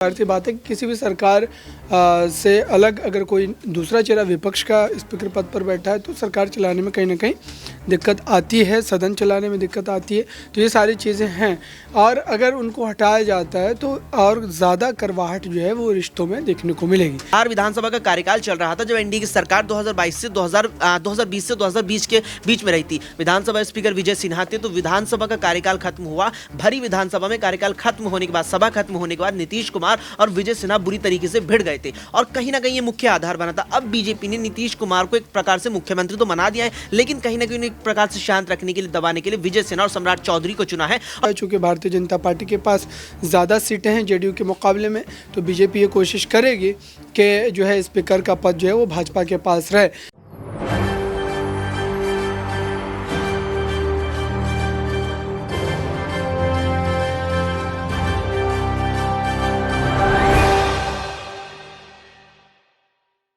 जाहिर सी बात है कि किसी भी सरकार से अलग अगर कोई दूसरा चेहरा विपक्ष का स्पीकर पद पर बैठा है तो सरकार चलाने में कहीं ना कहीं दिक्कत आती है, सदन चलाने में दिक्कत आती है। तो ये सारी चीज़ें हैं और अगर उनको हटाया जाता है तो और ज़्यादा करवाहट जो है वो रिश्तों में देखने को मिलेगी। बिहार विधानसभा का कार्यकाल चल रहा था जब एनडीए की सरकार 2020 से 2020 के बीच में रही थी। विधानसभा स्पीकर विजय सिन्हा थे, तो विधानसभा का कार्यकाल खत्म हुआ। भरी विधानसभा में कार्यकाल खत्म होने के बाद, सभा खत्म होने के बाद नीतीश कुमार और विजय सिन्हा बुरी तरीके से भिड़ गए थे और कहीं ना कहीं ये मुख्य आधार बना था। अब बीजेपी ने नीतीश कुमार को एक प्रकार से मुख्यमंत्री तो बना दिया है, लेकिन कहीं ना कहीं एक प्रकार से शांत रखने के लिए, दबाने के लिए विजय सिन्हा और सम्राट चौधरी को चुना है। चूंकि भारतीय जनता पार्टी के पास ज़्यादा सीटें हैं जेडीयू के मुकाबले में, तो बीजेपी ये कोशिश करेगी कि जो है स्पीकर का पद जो है वो भाजपा के पास रहे।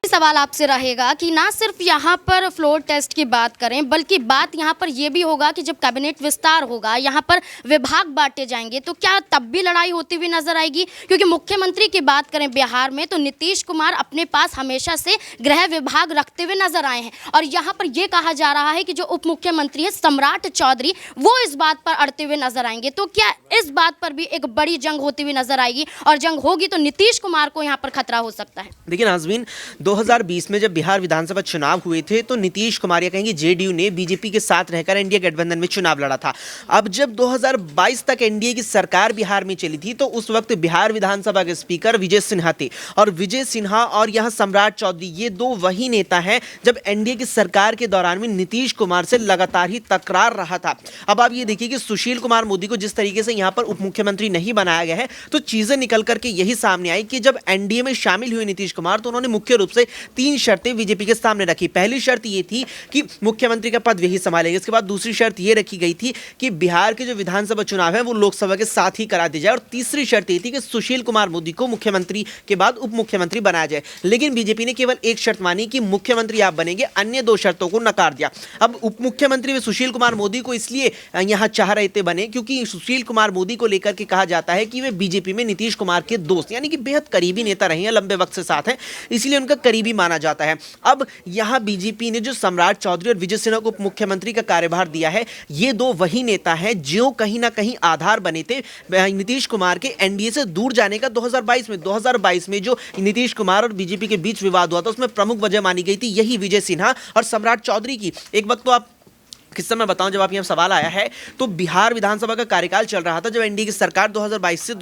सवाल आपसे रहेगा कि ना सिर्फ यहाँ पर फ्लोर टेस्ट की बात करें, बल्कि बात यहाँ पर यह भी होगा कि जब कैबिनेट विस्तार होगा, यहाँ पर विभाग बांटे जाएंगे, तो क्या तब भी लड़ाई होती हुई नजर आएगी? क्योंकि मुख्यमंत्री की बात करें बिहार में, तो नीतीश कुमार अपने पास हमेशा से गृह विभाग रखते हुए नजर आए हैं और यहाँ पर यह कहा जा रहा है कि जो उप मुख्यमंत्री है सम्राट चौधरी, वो इस बात पर अड़ते हुए नजर आएंगे। तो क्या इस बात पर भी एक बड़ी जंग होती हुई नजर आएगी और जंग होगी तो नीतीश कुमार को यहाँ पर खतरा हो सकता है? देखिए नाज़मीन, 2020 में जब बिहार विधानसभा चुनाव हुए थे तो नीतीश कुमार या कहेंगे जेडीयू ने बीजेपी के साथ रहकर एनडीए गठबंधन में चुनाव लड़ा था। अब जब 2022 तक एनडीए की सरकार बिहार में चली थी तो उस वक्त बिहार विधानसभा के स्पीकर विजय सिन्हा थे और विजय सिन्हा और यहां सम्राट चौधरी, ये दो वही नेता हैं जब एनडीए की सरकार के दौरान में नीतीश कुमार से लगातार ही तकरार रहा था। अब आप ये देखिए कि सुशील कुमार मोदी को जिस तरीके से यहां पर उप मुख्यमंत्री नहीं बनाया गया है, तो चीजें निकल करके यही सामने आई कि जब एनडीए में शामिल हुए नीतीश कुमार तो उन्होंने मुख्य रूप से 3 शर्तें बीजेपी के सामने रखी। पहली शर्त ये थी कि मुख्यमंत्री का पद वही संभालेंगे। इसके बाद दूसरी शर्त ये रखी गई थी कि बिहार के जो विधानसभा चुनाव है वो लोकसभा के साथ ही करा दिया जाए और तीसरी शर्त ये थी कि सुशील कुमार मोदी को मुख्यमंत्री के बाद उप मुख्यमंत्री बनाया जाए। लेकिन बीजेपी ने केवल एक शर्त मानी कि मुख्यमंत्री आप बनेंगे, अन्य 2 शर्तों को नकार दिया। अब उप मुख्यमंत्री में सुशील कुमार मोदी को इसलिए यहां चाह रहे थे बने क्योंकि सुशील कुमार मोदी को लेकर के कहा जाता है कि वे बीजेपी में नीतीश कुमार के दोस्त यानी कि बेहद करीबी नेता रहे हैं, लंबे वक्त से साथ हैं, इसलिए उनका करीबी माना जाता है। अब यहां बीजेपी ने जो सम्राट चौधरी और विजय सिन्हा को उप मुख्यमंत्री का कार्यभार दिया है, ये 2 वही नेता हैं जो कहीं ना कहीं आधार बने थे नीतीश कुमार के एनडीए से दूर जाने का। 2022 में जो नीतीश कुमार और बीजेपी के बीच विवाद हुआ था उसमें प्रमुख वजह मानी गई थी यही विजय सिन्हा और सम्राट चौधरी की। एक वक्त तो आप किस्सा मैं बताऊं, जब आप यहाँ सवाल आया है तो बिहार विधानसभा का कार्यकाल चल रहा था जब एनडीए की सरकार 2020 से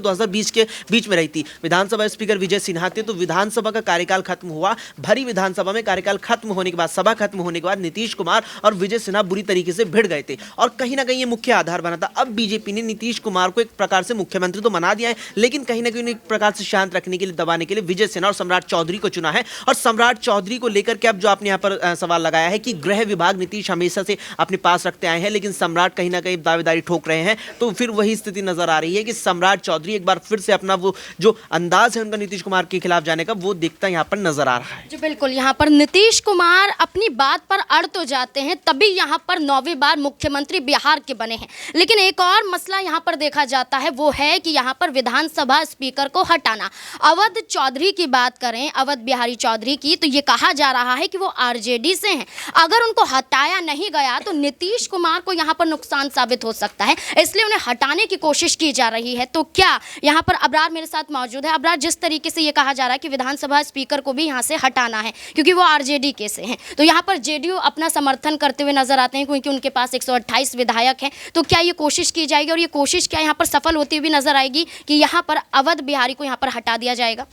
2020 के बीच में रही थी। विधानसभा स्पीकर विजय सिन्हा थे, तो विधानसभा का कार्यकाल खत्म हुआ। भरी विधानसभा में कार्यकाल खत्म होने के बाद, सभा खत्म होने के बाद नीतीश कुमार और विजय सिन्हा बुरी तरीके से भिड़ गए थे और कहीं ना कहीं ये मुख्य आधार बना था। अब बीजेपी ने नीतीश कुमार को एक प्रकार से मुख्यमंत्री तो बना दिया है, लेकिन कहीं ना कहीं एक प्रकार से शांत रखने के लिए, दबाने के लिए विजय सिन्हा और सम्राट चौधरी को चुना है। और सम्राट चौधरी को लेकर के अब जो आपने यहाँ पर सवाल लगाया है कि गृह विभाग नीतीश हमेशा से अपने पास रखते आए हैं, लेकिन सम्राट कहीं ना कहीं दावेदारी ठोक रहे हैं, तो फिर वही स्थिति नजर आ रही है कि सम्राट चौधरी एक बार फिर से अपना वो जो अंदाज है उनका नीतीश कुमार के खिलाफ जाने का, वो दिखता यहाँ पर नजर आ रहा है। जी बिल्कुल, यहाँ पर नीतीश कुमार अपनी बात पर अड़ तो जाते हैं, तभी यहाँ पर 9वीं बार मुख्यमंत्री बिहार के बने हैं। लेकिन एक और मसला यहाँ पर देखा जाता है, वो है कि यहाँ पर विधानसभा स्पीकर को हटाना। अवध चौधरी की बात करें, अवध बिहारी चौधरी की, तो ये कहा जा रहा है कि वो आरजेडी से हैं। अगर उनको हटाया नहीं गया तो नीतीश कुमार को यहाँ पर नुकसान साबित हो सकता है, इसलिए उन्हें हटाने की कोशिश की जा रही है। तो क्या यहाँ पर अबरार मेरे साथ मौजूद है? अबरार, जिस तरीके से ये कहा जा रहा है कि विधानसभा स्पीकर को भी यहाँ से हटाना है क्योंकि वो आरजेडी के से हैं, तो यहाँ पर जेडीयू अपना समर्थन करते हुए नजर आते हैं क्योंकि उनके पास 128 विधायक हैं। तो क्या ये कोशिश की जाएगी और ये कोशिश क्या यहाँ पर सफल होती हुई नजर आएगी कि यहाँ पर अवध बिहारी को यहाँ पर हटा दिया जाएगा?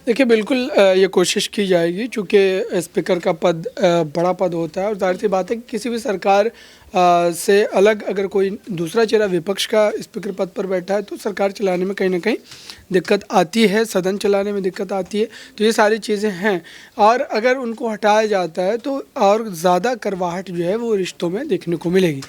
देखिए बिल्कुल ये कोशिश की जाएगी, चूँकि स्पीकर का पद बड़ा पद होता है और जाहिर सी बात है कि किसी भी सरकार से अलग अगर कोई दूसरा चेहरा विपक्ष का स्पीकर पद पर बैठा है तो सरकार चलाने में कहीं ना कहीं दिक्कत आती है, सदन चलाने में दिक्कत आती है। तो ये सारी चीज़ें हैं और अगर उनको हटाया जाता है तो और ज़्यादा करवाहट जो है वो रिश्तों में देखने को मिलेगी।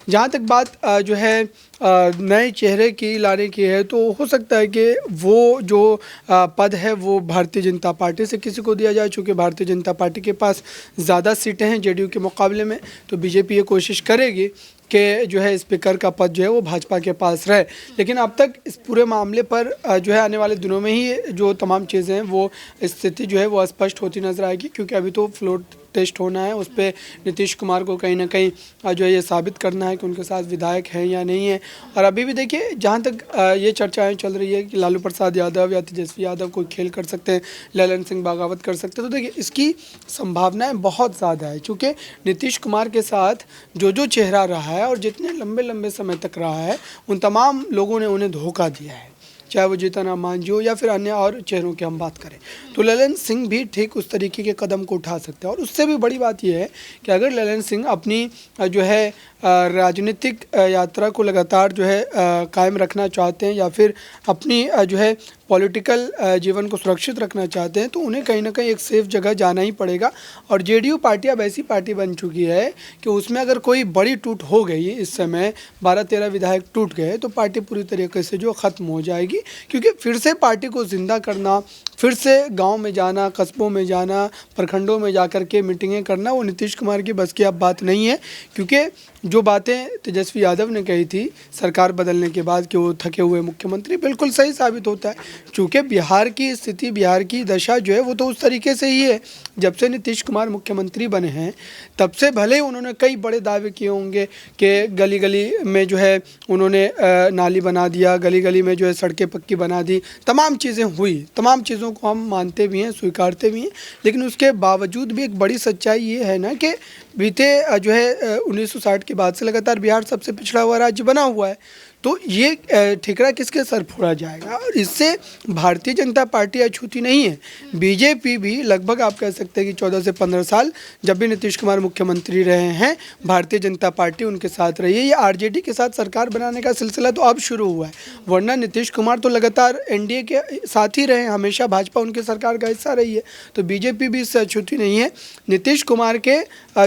जहाँ तक बात जो है नए चेहरे की लाने की है, तो हो सकता है कि वो जो पद है वो भारतीय जनता पार्टी से किसी को दिया जाए। चूँकि भारतीय जनता पार्टी के पास ज़्यादा सीटें हैं जेडीयू के मुकाबले में, तो बीजेपी ये कोशिश करेगी कि जो है स्पीकर का पद जो है वो भाजपा के पास रहे। लेकिन अब तक इस पूरे मामले पर जो है आने वाले दिनों में ही जो तमाम चीज़ें हैं वो स्थिति जो है वो स्पष्ट होती नजर आएगी, क्योंकि अभी तो फ्लोर टेस्ट होना है, उस पर नीतीश कुमार को कहीं ना कहीं जो है ये साबित करना है कि उनके साथ विधायक हैं या नहीं है। और अभी भी देखिए, जहाँ तक ये चर्चाएं चल रही है कि लालू प्रसाद यादव या तेजस्वी यादव कोई खेल कर सकते हैं, ललन सिंह बागावत कर सकते हैं, तो देखिए इसकी संभावनाएं बहुत ज़्यादा है, क्योंकि नीतीश कुमार के साथ जो चेहरा रहा है और जितने लंबे लंबे समय तक रहा है, उन तमाम लोगों ने उन्हें धोखा दिया है, चाहे वो जीतन राम मांझी हो या फिर अन्य और चेहरों की हम बात करें, तो ललन सिंह भी ठीक उस तरीके के कदम को उठा सकते हैं। और उससे भी बड़ी बात यह है कि अगर ललन सिंह अपनी जो है राजनीतिक यात्रा को लगातार जो है कायम रखना चाहते हैं या फिर अपनी जो है पॉलिटिकल जीवन को सुरक्षित रखना चाहते हैं, तो उन्हें कहीं ना कहीं एक सेफ जगह जाना ही पड़ेगा। और जेडीयू पार्टी अब ऐसी पार्टी बन चुकी है कि उसमें अगर कोई बड़ी टूट हो गई, इस समय 12-13 विधायक टूट गए, तो पार्टी पूरी तरीके से जो ख़त्म हो जाएगी, क्योंकि फिर से पार्टी को जिंदा करना, फिर से गांव में जाना, कस्बों में जाना, प्रखंडों में जाकर के मीटिंगें करना, वो नीतीश कुमार की बस की अब बात नहीं है। क्योंकि जो बातें तेजस्वी यादव ने कही थी सरकार बदलने के बाद कि वो थके हुए मुख्यमंत्री, बिल्कुल सही साबित होता है, क्योंकि बिहार की स्थिति, बिहार की दशा जो है वो तो उस तरीके से ही है। जब से नीतीश कुमार मुख्यमंत्री बने हैं तब से भले उन्होंने कई बड़े दावे किए होंगे कि गली गली में जो है उन्होंने नाली बना दिया, गली गली में जो है सड़कें पक्की बना दी, तमाम चीज़ें हुई, तमाम चीज़ों को हम मानते भी हैं, स्वीकारते भी हैं, लेकिन उसके बावजूद भी एक बड़ी सच्चाई ये है ना कि बीते जो है 1960 के बाद से लगातार बिहार सबसे पिछड़ा हुआ राज्य बना हुआ है। तो ये ठिकरा किसके सर फोड़ा जाएगा? और इससे भारतीय जनता पार्टी अछूती नहीं है, बीजेपी भी लगभग आप कह सकते हैं कि 14 से 15 साल जब भी नीतीश कुमार मुख्यमंत्री रहे हैं, भारतीय जनता पार्टी उनके साथ रही है। ये आरजेडी के साथ सरकार बनाने का सिलसिला तो अब शुरू हुआ है, वरना नीतीश कुमार तो लगातार एनडीए के साथ ही रहे, हमेशा भाजपा उनकी सरकार का हिस्सा रही है। तो बीजेपी भी इससे अछूती नहीं है। नीतीश कुमार के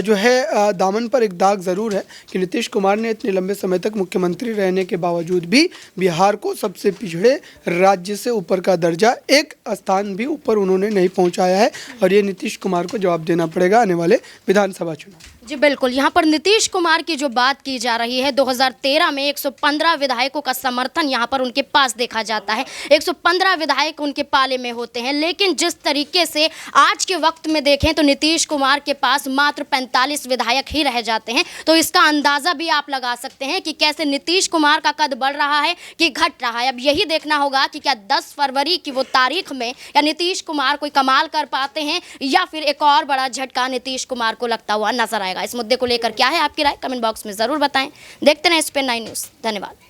जो है दामन पर एक दाग ज़रूर है कि नीतीश कुमार ने इतने लंबे समय तक मुख्यमंत्री रहने के बावजूद भी बिहार को सबसे पिछड़े राज्य से ऊपर का दर्जा, एक स्थान भी ऊपर उन्होंने नहीं पहुंचाया है। और ये नीतीश कुमार को जवाब देना पड़ेगा आने वाले विधानसभा चुनाव। जी बिल्कुल, यहाँ पर नीतीश कुमार की जो बात की जा रही है, 2013 में 115 विधायकों का समर्थन यहाँ पर उनके पास देखा जाता है, 115 विधायक उनके पाले में होते हैं। लेकिन जिस तरीके से आज के वक्त में देखें तो नीतीश कुमार के पास मात्र 45 विधायक ही रह जाते हैं। तो इसका अंदाज़ा भी आप लगा सकते हैं कि कैसे नीतीश कुमार का कद बढ़ रहा है कि घट रहा है। अब यही देखना होगा कि क्या 10 फरवरी की वो तारीख में या नीतीश कुमार कोई कमाल कर पाते हैं या फिर एक और बड़ा झटका नीतीश कुमार को लगता हुआ नजर आएगा। इस मुद्दे को लेकर क्या है आपकी राय, कमेंट बॉक्स में ज़रूर बताएं। देखते रहें SPN9 न्यूज़। धन्यवाद।